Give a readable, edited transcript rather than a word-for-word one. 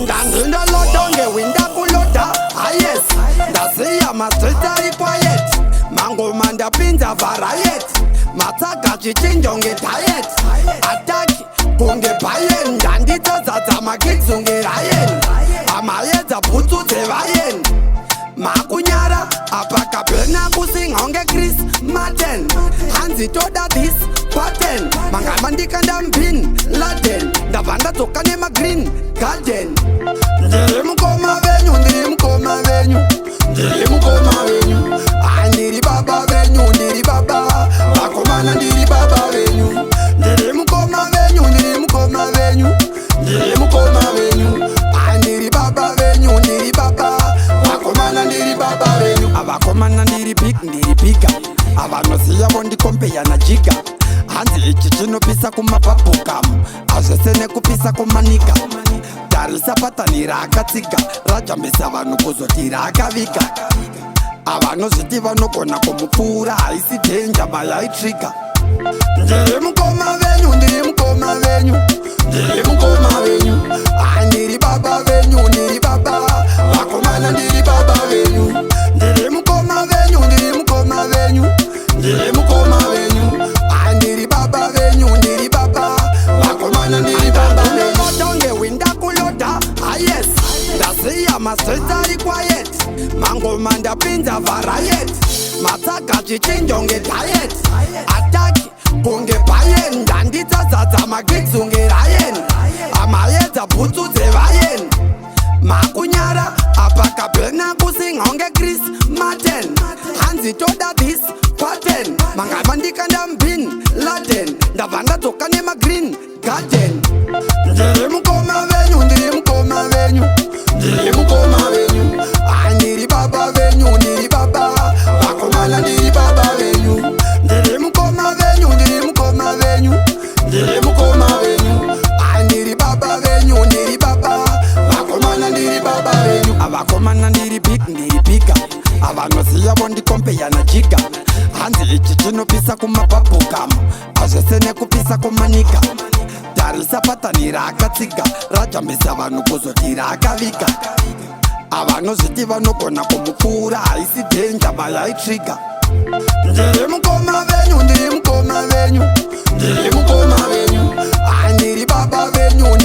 ndandindoloda ngewinda kuloda yes ndaziya mastrita quiet mangoma ndapinza variet matsaga chichinjo ngediet ataki kunge bayen ndanditodzadza makidzu ngerayen amayedza bhutsu dzevayen makunyara apakabhena kusinga unge Chris Martin hanzi toda this pattern mangama ndikandambin Laden ndabva ndadzoka nemagreen garden ndiri mukoma venyu ndiri mukoma venyu ndiri mukoma venyu ndiri baba venyu ndiri baba vakomana ndiri baba venyu ndiri mukoma venyu ndiri mukoma venyu ndiri mukoma venyu ndiri baba venyu ndiri baba vakomana ndiri baba venyu avakomana ndiri big ndiri biga avanoziya vondikompeya na jiga hanzi ichi chinopisa kumabhabhukamu azvese nekupisa kumaniga tarisa patani raakatsiga rajambisa vanhu kuzoti raakaviga avanozviti vanogona kumupfuura haisi dhenja mayaitriga ndiri mukoma venyu ndiri mukoma venyu ndiri mukoma venyu ndiri baba venyu ndiri baba vakomana ndiri baba venyu ndiri mukoma venyu ndiri mukoma venyu ndiri mukoma venyu ndiri baba venyu ndiri baba vakomana ndiri baba venyu ngewinda kuloda yes ndaziya mastrita quiet mangoma ndapinza variet matsaga chichinjo ngediet ataki kunge bayen ndanditodzadza makidzu ngerayen amayedza bhutsu dzevayen makunyara apakabhena kusinga unge Chris Martin hanzi toda this pattern mangama ndikandambin Laden ndabva ndadzoka nemagreen garden ndiri mukoma venyu ndiri mukoma venyu ndiri mukoma venyu ndiri baba venyu ndiri baba vakomana ndiri baba venyu ndiri mukoma venyu ndiri mukoma venyu ndiri mukoma venyu ndiri baba venyu ndiri baba vakomana ndiri baba venyu avakomana ndiri big ndiri biga avanoziya vondikompeya na jiga hanzi ichi chinopisa kumabhabhukamu azvese nekupisa kumaniga tarisa patani raakatsiga rajambisa vanhu kuzoti raakaviga avanozviti vanogona kumupfuura haisi dhenja mayaitriga ndiri mukoma venyu ndiri mukoma venyu ndiri mukoma venyu ndiri baba venyu